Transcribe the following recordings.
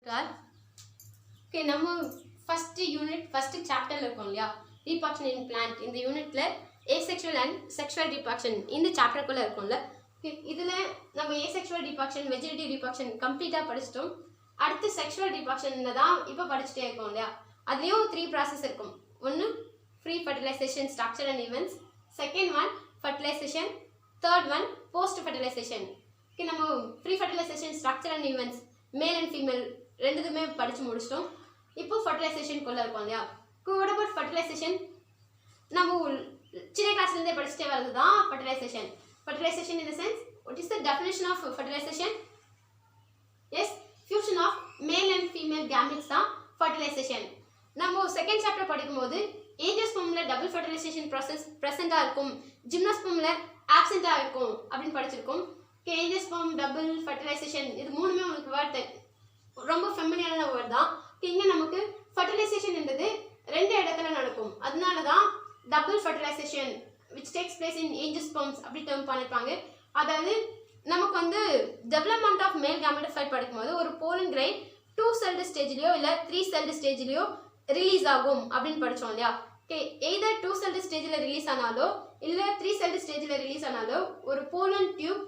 Okay, நம்ம first unit first chapter இருக்கோம் இல்லையா, reproduction in plant. இந்த யூனிட்ல asexual and sexual reproduction இந்த சாப்டருக்குள்ள இருக்கும்ல. இதுல நம்ம asexual reproduction, vegetative reproduction கம்ப்ளீட்டா படிச்சிட்டோம். அடுத்து sexual reproductionல தான் இப்ப படிச்சிட்டே இருக்கோம் இல்லையா. அதுலயும் 3 process இருக்கும். ஒன்னு free fertilization structure and events, second one fertilization, third one post fertilization. Okay, நம்ம free fertilization structure and events male and female ரெண்டுதுமே படிச்சு முடிச்சிட்டோம். இப்போ fertilization குள்ள இருக்கோம் இல்லையா. what about fertilization? நம்ம சின்ன கிளாஸ்ல இருந்தே படிச்சிட்டே வரதுதான் fertilization. Fertilization in the sense, what is the definition of fertilization? Yes, fusion of male and female gametes தான் fertilization. நம்ம செகண்ட் சாப்டர் படிக்கும்போது ஏஞ்சியோஸ்பெர்ம்ல டபுள் ஃபெர்டிலைசேஷன் process பிரசன்ட்டா இருக்கும், ஜிம்னோஸ்பெர்ம்ல ஆப்சென்ட்டா இருக்கும் அப்படினு படிச்சிருக்கோம். ஏஞ்சியோஸ்பெர்ம் டபுள் ஃபெர்டிலைசேஷன் இது மூணுமே உங்களுக்கு வேர்ட் ரொம்ப ஃபெமிலியரான வேர்ட் தான். இங்க நமக்கு ஃபெர்டிலைசேஷன் என்றது ரெண்டு இடத்துல நடக்கும், அதனால தான் double fertilisation which takes place in angiosperms அப்படி டேர்ம் பண்ணிருப்பாங்க. அதாவது நமக்கு வந்து டெவலப்மென்ட் ஆஃப் மேல் கேமெட்டோஃபைட் படிக்கும்போது ஒரு போலன் கிரைன் 2 செல்ட் ஸ்டேஜ்லயோ இல்ல 3 செல்ட் ஸ்டேஜ்லயோ ரிலீஸ் ஆகும் அப்படினு படிச்சோம் இல்லையா. ஓகே, எய்தர் 2 செல்ட் ஸ்டேஜ்ல ரிலீஸ் ஆனாலோ இல்ல 3 செல்ட் ஸ்டேஜ்ல ரிலீஸ் ஆனாலோ ஒரு போலன் டியூப்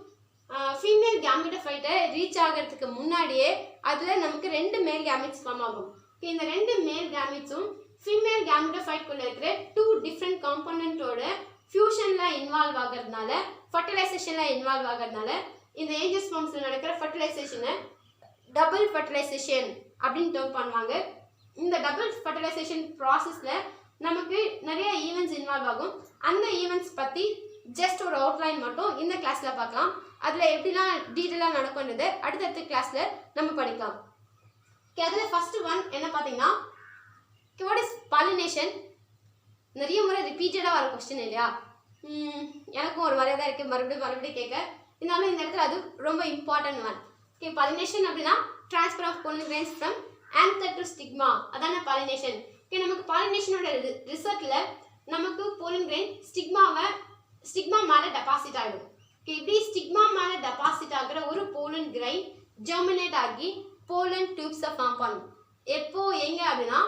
ஃபீமேல் கேமெட்டோஃபைட்டை ரீச் ஆகிறதுக்கு முன்னாடியே அதுல நமக்கு ரெண்டு மேல் கேமெட்ஸ் ஃபார்ம் ஆகும். இந்த ரெண்டு மேல் கேமெட்ஸும் ஃபீமேல் கேமெட்டோஃபைட் குள்ள இருக்கிற 2 டிஃபரண்ட் காம்போனன்ட்டோட ஃபியூஷன்ல இன்வால்வ் ஆகிறதுனால, ஃபெர்டிலைசேஷன்ல இன்வால்வ் ஆகிறதுனால இந்த ஏஞ்சியோஸ்பெர்ம்ஸ்ல நடக்கிற ஃபெர்டிலைசேஷனை டபுள் ஃபெர்டிலைசேஷன் அப்படின்னு டேர்ம் பண்ணுவாங்க. இந்த டபுள் ஃபெர்டிலைசேஷன் ப்ராசஸ்ல நமக்கு நிறைய ஈவெண்ட்ஸ் இன்வால்வ் ஆகும். அந்த ஈவெண்ட்ஸ் பத்தி ஜஸ்ட் ஒரு அவுட்லைன் மட்டும் இந்த கிளாஸ்ல பார்க்கலாம். அதுல எப்படிலாம் டீட்டெயிலா நடக்கும்ன்றது அடுத்தடுத்த கிளாஸ்ல நம்ம படிக்கலாம். அதுல ஃபர்ஸ்ட் ஒன் என்ன பாத்தீங்கன்னா, what is pollination? நிறைய முறை ரிப்பீட்டடா வர क्वेश्चन இல்லையா, எனக்கும் ஒரு மாதிரியா தான் இருக்கு மறுபடியும் கேட்க. இருந்தாலும் இந்த இடத்துல அது ரொம்ப இம்பார்ட்டன்ட் ஒன். ஓகே, pollination அப்படின்னா transfer of pollen grains from anther to stigma, அதான pollination. ஓகே, நமக்கு pollination-ஓட ரிசல்ட்ல நமக்கு pollen grain ஸ்டிக்மா மேல டெபாசிட் ஆயிடும். ஓகே, இப்படி ஸ்டிக்மா மேல டெபாசிட் ஆகுற ஒரு pollen grain ஜெர்மினேட் ஆகி pollen tubes-ஐ ஃபார்ம் பண்ணும். எப்போ எங்க அப்படின்னா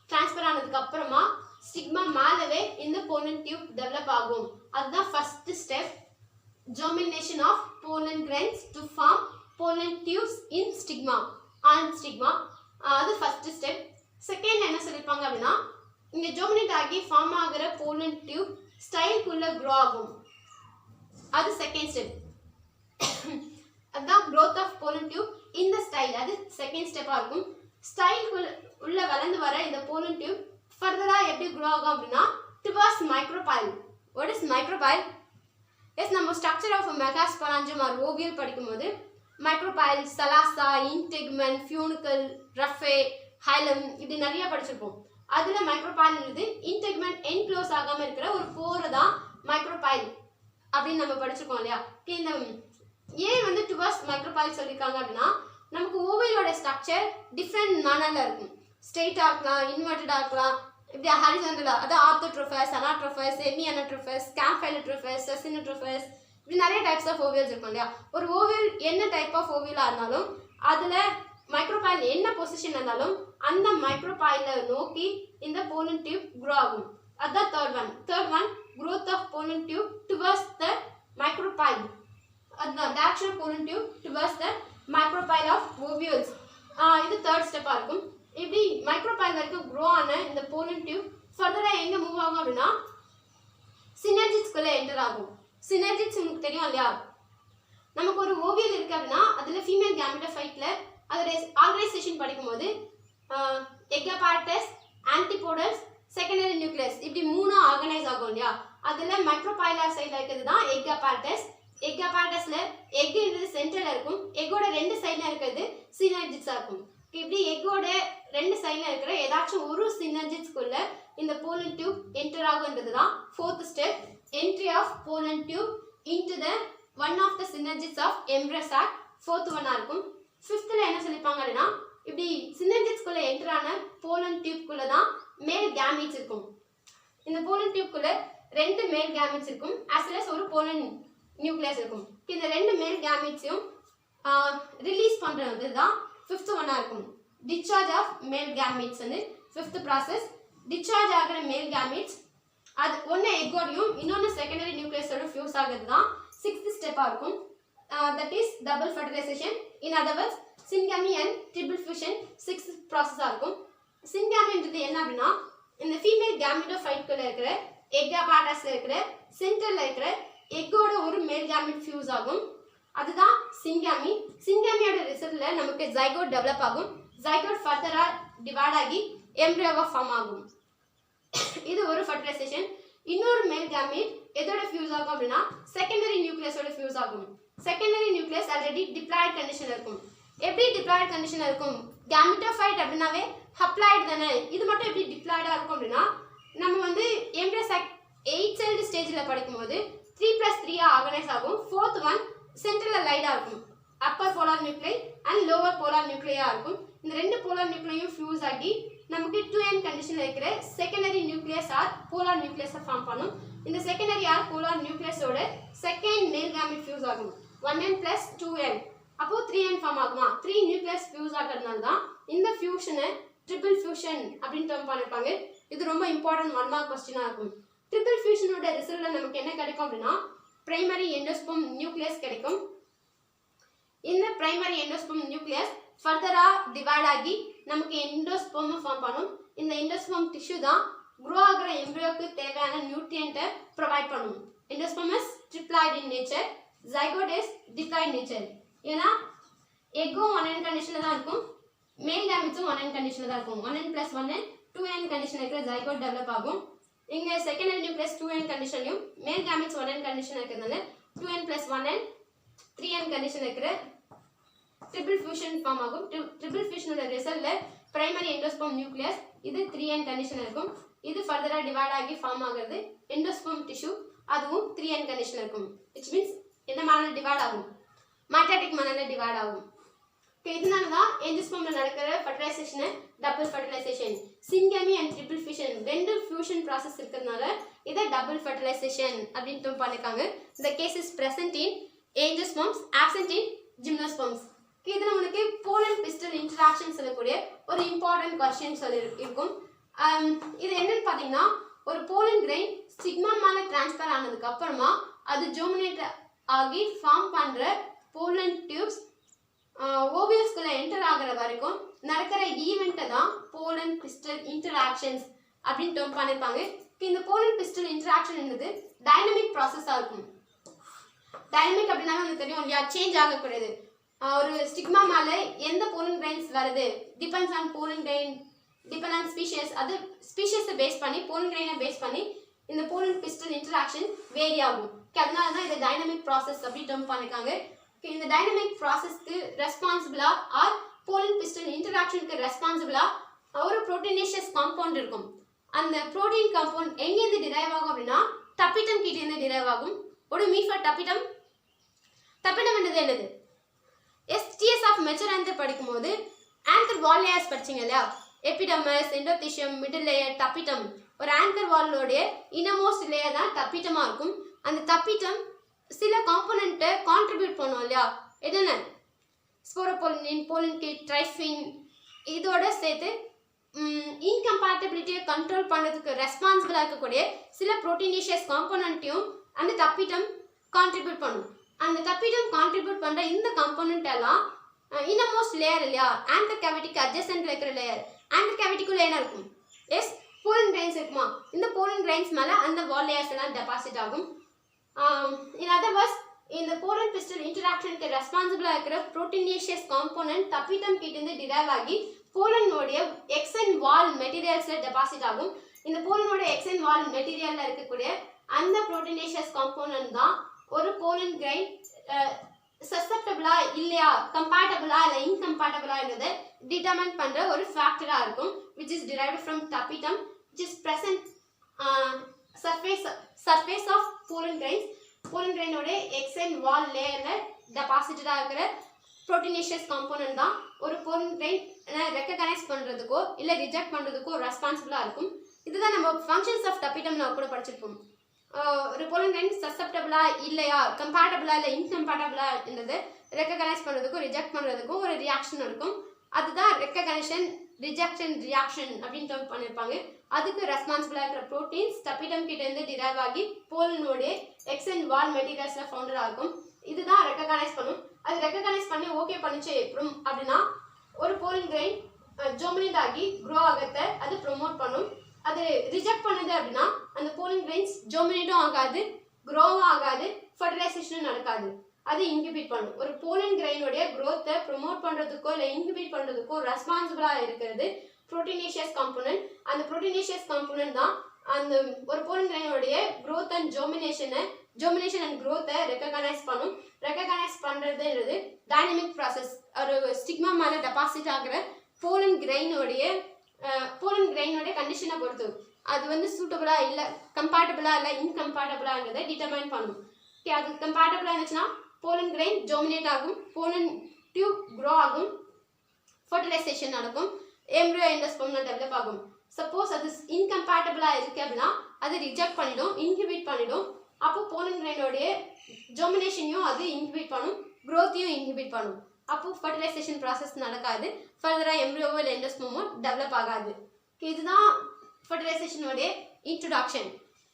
ட்ரான்ஸ்ஃபர் ஆனதுக்கு அப்புறமா ஸ்டிக்மா மேலவே இந்த pollen tube டெவலப் ஆகும். அதுதான் first step, germination of pollen grains to form pollen tubes in stigma and stigma. அது ஃபர்ஸ்ட் ஸ்டெப். செகண்ட் என்ன சொல்லிருப்பாங்க அப்படின்னா, இங்க ஜெர்மினேட் ஆகி ஃபார்ம் ஆகுற pollen tube ஸ்டைல்குள்ள க்ரோ ஆகும். அது செகண்ட் ஸ்டெப். அதான் growth of pollen tube in the style, அது செகண்ட் ஸ்டெப்பா இருக்கும். ஸ்டைல்குள்ள உள்ள வளர்ந்து வர இந்த pollen tube ஃபர்தரா எப்படி க்ரோ ஆகும் அப்படின்னா towards micropyle. What is micropyle? Yes, நம்ம structure of megasporangium or ovule படிக்கும்போது micropyle, salasa, integument, funicle, raphe, hilum இப்படி நிறைய படிச்சிருப்போம். அதுல micropyle இருந்து integument enclose ஆகாம இருக்கிற ஒரு போரை தான் micropyle அப்படின்னு நம்ம படிச்சிருக்கோம் இல்லையா. இந்த ஏன் வந்து towards micropyle சொல்லிருக்காங்க அப்படின்னா, நமக்கு ஓவலோட ஸ்ட்ரக்சர் டிஃப்ரெண்ட் மேனர்ல இருக்கும். ஸ்ட்ரெயிட்டா இருக்கலாம், இன்வெர்ட்டடா இருக்கலாம், இப்படி ஹாரிசான்டலா, அதாவது ஆர்த்தோட்ரோபஸ், அனாட்ரோபஸ், செமி அனாட்ரோபஸ், ஸ்காம்பைலோட்ரோபஸ், செசினோட்ரோபஸ், இப்படி நிறைய டைப்ஸ் ஆஃப் ஓவியல்ஸ் இருக்கும் இல்லையா. ஒரு ஓவியல் என்ன டைப் ஆஃப் ஓவியலா இருந்தாலும் அதுல மைக்ரோபாயில் என்ன பொசிஷன் இருந்தாலும் அந்த மைக்ரோபாயில நோக்கி இந்த pollen tube grow ஆகும். அதுதான் third one growth of pollen tube towards the micropyle. அதுதான் direction of pollen tube towards the micropyle of ovules. இது தேர்ட் ஸ்டெப்பா இருக்கும். இப்படி மைக்ரோபாயில் வரைக்கும் க்ரோ ஆன இந்த pollen tube ஃபர்தரா எங்க மூவ் ஆகும் அப்படின்னா சினர்ஜிட்ஸ்குள்ள என்டர் ஆகும். சினர்ஜிட்ஸ் உங்களுக்கு தெரியும் இல்லையா, நமக்கு ஒரு ஓவியல் இருக்கு அப்படின்னா அதுல ஃபீமேல் கேமெட்டோஃபைட்ல அதோட ஆர்கனைசேஷன் படிக்கும்போது எக்அபார்டஸ், ஆன்டிபோடல்ஸ், செகண்டரி நியூக்ளியஸ் இப்படி மூணா ஆர்கனைஸ் ஆகும் இல்லையா. அதுல மைக்ரோபாயிலர் சைடுல இருக்கிறது தான் எக்அபார்டஸ். எக்அபார்டஸ்ல எக்ன்றது சென்டர்ல இருக்கும், எக்கோட ரெண்டு சைடுல இருக்கிறது சினர்ஜிட்ஸா இருக்கும். இப்படி எக்கோட ரெண்டு சைடுல இருக்கிற ஏதாச்சும் ஒரு சினர்ஜிட்ஸ்குள்ள இந்த pollen tube என்டர் ஆகுன்றது தான் fourth step, entry of pollen tube into the one of the synergids of embryo sac, fourth one இருக்கும். ஃபிஃப்த்ல என்ன சொல்லிருப்பாங்க அப்படின்னா, இப்படி சினர்ஜிட்ஸ்குள்ள என்டர் ஆன pollen tube குள்ள தான் மேல் கேமெட்ஸ் இருக்கும். இந்த pollen tube குள்ள ரெண்டு மேல் கேமெட்ஸ் இருக்கும், as well as ஒரு pollen நியூக்ளியஸ் இருக்கும். இந்த ரெண்டு மேல் கேமெட்ஸையும் ரிலீஸ் பண்றது தான் ஃபிஃப்த் ஒன்னா இருக்கும். discharge of male gametes வந்து fifth process. Discharge ஆகிற male gametes அது ஒன்று எக்கோடையும் இன்னொன்று செகண்டரி நியூக்ளியஸோட ஃபியூஸ் ஆகிறது தான் சிக்ஸ்த் ஸ்டெப்பாக இருக்கும். That is double fertilization. In other words, syngamy and triple fusion sixth process-ஆக இருக்கும். Syngamyன்றது என்ன அப்படின்னா இந்த ஃபீமேல் கேமிட்டோஃபைட்குள்ள இருக்கிற எக் அப்பார்டஸ்ல இருக்கிற சென்டர்ல இருக்கிற எக்கோட ஒரு மேல் கேமிட் ஃபியூஸ் ஆகும். அதுதான் சிங்காமி. சிங்காமியோட ரிசல்ட்ல நமக்கு ஜைகோட் டெவலப் ஆகும். ஜைகோட் ஃபர்தரா டிவைட் ஆகி எம்ப்ரியோவா ஃபார்ம் ஆகும். இது ஒரு ஃபர்டிலைசேஷன். இன்னொரு மேல் கேமிட் எதோட ஃபியூஸ் ஆகும் அப்படின்னா செகண்டரி நியூக்ளியஸோட ஃபியூஸ் ஆகும். Secondary nucleus already diploid condition இருக்கும். எப்படி டிப்ளாய்ட் கண்டிஷன் இருக்கும்? கேமிட்டோஃபைட் அப்படின்னாவே ஹப்ளாய்டு தானே. இது மட்டும் எப்படி டிப்ளாய்டா இருக்கும் அப்படின்னா நம்ம வந்து எம்ப்ரியோ 8 செல்டு ஸ்டேஜில் படிக்கும்போது 3+3 ஆர்கனைஸ் ஆகும். ஃபோர்த் ஒன் சென்ட்ரலில் லைடாக இருக்கும். Upper polar nuclei and lower polar நியூக்ளியாக இருக்கும். இந்த ரெண்டு போலார் நியூக்ளியும் ஃபியூஸ் ஆகி நமக்கு 2n கண்டிஷனில் இருக்கிற செகண்டரி நியூக்ளியஸ் ஆர் போலார் நியூக்ளியஸை ஃபார்ம் பண்ணும். இந்த செகண்டரி ஆர் போலார் நியூக்ளியஸோட செகண்ட் மேல் கேமிட் ஃபியூஸ் ஆகும். 1n + 2n அப்போ 3n ஃபார்ம் ஆகுமா? 3 நியூக்ளியஸ் ஃபியூஸ் ஆகிறதுனால தான் இந்த ஃபியூஷனை ட்ரிபிள் ஃபியூஷன் அப்படின்னு டேர்ம் பண்ணிருப்பாங்க. இது ரொம்ப இம்பார்ட்டன்ட் 1 மார்க் கொஸ்டினாக இருக்கும். ட்ரிபிள் ஃபியூஷனோட ரிசல்ட்ல நமக்கு என்ன கிடைக்கும் அப்படின்னா பிரைமரி எண்டோஸ்பெர்ம் நியூக்ளியஸ் கிடைக்கும். இந்த பிரைமரி எண்டோஸ்பெர்ம் நியூக்ளியஸ் ஃபர்தரா டிவைட் ஆகி நமக்கு எண்டோஸ்பெர்ம் ஃபார்ம் பண்ணும். இந்த எண்டோஸ்பெர்ம் டிஷ்யூ தான் க்ரோ ஆகிற எம்ப்ரியோக்கு தேவையான நியூட்ரியன்ட்டை ப்ரொவைட் பண்ணும். Endosperm is triploid in nature, zygote is diploid nature. ஏன்னா எக்கும் 1n கண்டிஷனில் தான் இருக்கும், மேல் கேமிட்ஸும் 1n கண்டிஷனில் தான் இருக்கும். 1n + 1n 2n கண்டிஷன் இருக்கிற ஜைகோட் டெவலப் ஆகும். இங்க செகண்டரி நியூக்ளியஸ் 2n கண்டிஷன்லயும் மேல் கேமிட்ஸ் 1n கண்டிஷன் இருக்கிறதுனால 2n + 1n 3n கண்டிஷன் இருக்கிற ட்ரிபிள் ஃபியூஷன் ஃபார்ம் ஆகும். ட்ரிபிள் ஃபியூஷனோட ரிசல்ட்ல பிரைமரி எண்டோஸ்பெர்ம் நியூக்ளியஸ் இது 3n கண்டிஷன் இருக்கும். இது ஃபர்தரா டிவைட் ஆகி ஃபார்ம் ஆகிறது எண்டோஸ்பெர்ம் டிஷ்யூ, அதுவும் 3n கண்டிஷன் இருக்கும். which means என்ன மேனர்ல டிவைட் ஆகும்? மைட்டாட்டிக் மேனர்ல டிவைட் ஆகும். இதனால தான் எண்டோஸ்பெர்ம்ல நடக்கிற ஃபர்டிலைசேஷனை double fertilisation. Syngamy and triple fusion ரெண்டு ஃபியூஷன் ப்ராசஸ் இருக்கிறதுனால இதை டபுள் ஃபர்டிலைசேஷன் அப்படின்ட்டு பண்ணிருக்காங்க. இந்த case is present in angiosperms, absent in gymnosperms. இதில் உங்களுக்கு போலன் பிஸ்டல் இன்டராக்ஷன் சொல்லக்கூடிய ஒரு இம்பார்ட்டன்ட் கொஸ்டின் இருக்கும். இது என்னன்னு பார்த்தீங்கன்னா ஒரு போலன் கிரெயின் ஸ்டிக்மா மேலே டிரான்ஸ்ஃபர் ஆனதுக்கு அப்புறமா அது ஜெர்மினேட் ஆகி ஃபார்ம் பண்ணுற போலன் டியூப்ஸ் ஓவியஸ்குள்ள என்டர் ஆகிற வரைக்கும் நடக்கிற ஈவெண்ட்டை தான் போலன் பிஸ்டல் இன்டராக்ஷன்ஸ் அப்படின்னு டேர்ம் பண்ணியிருப்பாங்க. இந்த போலன் பிஸ்டல் இன்டராக்ஷன் என்னது டைனமிக் ப்ராசஸாக இருக்கும். டைனமிக் அப்படின்னா உங்களுக்கு தெரியும் இல்லையா, சேஞ்ச் ஆகக்கூடியது. ஒரு ஸ்டிக்மா மேலே எந்த போலன் கிரெயின்ஸ் வருது depends on pollen grain, depend on species. அது ஸ்பீஷியஸை பேஸ் பண்ணி போலன் கிரெயினை பேஸ் பண்ணி இந்த போலன் பிஸ்டல் இன்டராக்ஷன் வேரி ஆகும். அதனால தான் இதை டைனமிக் ப்ராசஸ் அப்படி டேர்ம் பண்ணியிருக்காங்க. இந்த டைனமிக் ப்ராசஸ்க்கு ரெஸ்பான்சிபிளா ஆர் போலன் பிஸ்டல் இன்டராக்ஷனுக்கு ரெஸ்பான்சிபிளா ஒரு புரோட்டீனேஷியஸ் காம்பவுண்ட் இருக்கும். அந்த புரோட்டீன் காம்பவுண்ட் எங்கேருந்து டிரைவ் ஆகும் அப்படின்னா டப்பிட்டம் கிட்டேருந்து டிரைவ் ஆகும். ஒரு மீஃபர் டப்பிட்டம். டப்பிட்டம் என்னது? எஸ்டிஎஸ் ஆஃப் மெச்சூர் படிக்கும்போது ஆங்கர் வால் லேயர்ஸ் படிச்சிங்க இல்லையா, எபிடமஸ், எண்டோதிஷியம், மிடில் லேயர், டப்பிட்டம். ஒரு ஆங்கர் வாலோடைய இன்னமோஸ்ட் லேயர் தான் டப்பிட்டமாக இருக்கும். அந்த டப்பிட்டம் சில காம்போனண்ட்டை கான்ட்ரிபியூட் பண்ணுவோம் இல்லையா, என்னென்ன ஸ்போரோபோலின், போலின்கிட், ட்ரைஃபின், இதோட சேர்த்து இன்கம்பேட்டபிலிட்டியை கண்ட்ரோல் பண்ணுறதுக்கு ரெஸ்பான்சிபிளாக இருக்கக்கூடிய சில ப்ரோட்டீனேஷியஸ் காம்போனண்ட்டையும் அந்த டப்பிட்டம் கான்ட்ரிபியூட் பண்ணும். அந்த டப்பிட்டம் கான்ட்ரிபியூட் பண்ணுற இந்த காம்போனண்ட் எல்லாம் இன்னமோஸ்ட் லேயர் இல்லையா, ஆங்கர் கேவிட்டிக்கு அட்ஜசன்ட்ல இருக்கிற லேயர். ஆங்கர் கேவிட்டிக்குள்ள என்ன இருக்கும்? எஸ், போலன் கிரைன்ஸ் இருக்குமா? இந்த போலன் கிரைன்ஸ் மேலே அந்த வால் லேயர்ஸ் எல்லாம் டெபாசிட் ஆகும். In other words, இந்த போலன் பிஸ்டல் இன்டராக்ஷனுக்கு ரெஸ்பான்சிபிளாக இருக்கிற புரோட்டீனேஷியஸ் காம்போனன்ட் டப்பிட்டம் கிட்டேருந்து டிரைவ் ஆகி போலனோடைய எக்ஸன் வால் மெட்டீரியல்ஸில் டெபாசிட் ஆகும். இந்த போலனோட எக்ஸன் வால் மெட்டீரியலில் இருக்கக்கூடிய அந்த புரோட்டீனேஷியஸ் காம்போனன்ட் தான் ஒரு போலன் கிரைன் சசப்டபிளா இல்லையா, கம்பேட்டபிளா இல்லை இன்கம்பேட்டபிளா என்றதை டிட்டர்மைன் பண்ணுற ஒரு ஃபேக்டராக இருக்கும். which is derived from tapetum, which is present surface of pollen grains. Pollen grain ஓட எக்ஸன் வால் லேயர்ல டெபாசிட்டடா இருக்கிற புரோட்டீனேஷியஸ் காம்போனன்ட் தான் ஒரு pollen grain ரெகக்னைஸ் பண்றதுக்கோ இல்ல ரிஜெக்ட் பண்றதுக்கோ ரெஸ்பான்சிபிளா இருக்கும். இதுதான் நம்ம ஃபங்க்ஷன்ஸ் ஆஃப் டப்பிட்டம்ல கூட படிச்சிருப்போம். ஒரு pollen grain சசப்டபிளா இல்லையா, கம்பேட்டபிளா இல்லை இன்கம்பேட்டபிளா என்றது ரெகக்னைஸ் பண்றதுக்கும் ரிஜெக்ட் பண்றதுக்கும் ஒரு ரியாக்ஷன் இருக்கும். அதுதான் ரெக்கக்னிஷன் ரிஜெக்ஷன் ரியாக்ஷன் அப்படின்னு டேர்ம் பண்ணியிருப்பாங்க. அதுக்கு ரெஸ்பான்சிபிளாக இருக்கிற ப்ரோட்டீன்ஸ் டப்பிடம் கிட்ட இருந்து டிரைவ் ஆகி போலனுடைய எக்ஸ் அண்ட் வால் மெட்டீரியல்ஸில் ஃபவுண்டர் ஆகும். இதுதான் ரெக்கக்னைஸ் பண்ணும். அது ரெக்கக்னைஸ் பண்ணி ஓகே பண்ணிச்சு அப்படின்னா ஒரு போலன் கிரெயின் ஜோமினேட் ஆகி க்ரோ ஆகத்தை அது ப்ரொமோட் பண்ணும். அது ரிஜெக்ட் பண்ணுது அப்படின்னா அந்த போலன் கிரெயின்ஸ் ஜோமினேட்டும் ஆகாது, க்ரோவும் ஆகாது, ஃபர்டிலைசேஷனும் நடக்காது. அது இன்ஹிபிட் பண்ணும். ஒரு போலன் கிரெயினுடைய க்ரோத்தை ப்ரொமோட் பண்ணுறதுக்கோ இல்லை இன்ஹிபிட் பண்ணுறதுக்கோ ரெஸ்பான்சிபிளாக இருக்கிறது ப்ரோட்டீனேஷியஸ் காம்போனன்ட். அந்த ப்ரோட்டீனேஷியஸ் காம்போனன்ட் தான் அந்த ஒரு போலன் கிரெயினுடைய க்ரோத் அண்ட் ஜோமினேஷன் அண்ட் க்ரோத்தை ரெக்கக்னைஸ் பண்ணும். ரெக்கக்னைஸ் பண்ணுறதுன்றது டைனமிக் ப்ராசஸ். ஒரு ஸ்டிக்மா மேலே டெபாசிட் ஆகிற போலன் கிரெயினுடைய கண்டிஷனை பொறுத்து அது சூட்டபுளாக இல்லை, கம்பேட்டபிளாக இல்லை, இன்கம்பேட்டபிளாங்கிறத டிட்டர்மைன் பண்ணும். ஓகே, அது கம்பேட்டபிளாக இருந்துச்சுன்னா போலன் கிரெயின் ஜோமினேட் ஆகும், போலன் டியூப் க்ரோ ஆகும், ஃபர்டிலைசேஷன் நடக்கும், எம்ப்ரியோ எண்டோஸ்பெர்ம் டெவலப் ஆகும். சப்போஸ் அது இன்கம்பேட்டபிளாக இருக்குது அப்படின்னா அது ரிஜெக்ட் பண்ணிடும், இன்ஹிபிட் பண்ணிடும். அப்போ போலன் கிரெயினோடைய ஜோமினேஷனையும் அது இன்ஹிபிட் பண்ணும், க்ரோத்தையும் இன்ஹிபிட் பண்ணும். அப்போ ஃபர்டிலைசேஷன் ப்ராசஸ் நடக்காது, ஃபர்தராக எம்ப்ரியோவோ இல்லை எண்டோஸ்பெர்மோ டெவலப் ஆகாது. இதுதான் ஃபர்டிலைசேஷனுடைய இன்ட்ரோடக்ஷன்.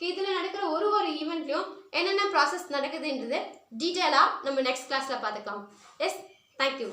இதில் நடக்கிற ஒரு ஈவெண்ட்லையும் என்னென்ன ப்ராசஸ் நடக்குதுன்றது டீட்டெயிலாக நம்ம நெக்ஸ்ட் கிளாஸில் பார்த்துக்கலாம். Yes, thank you.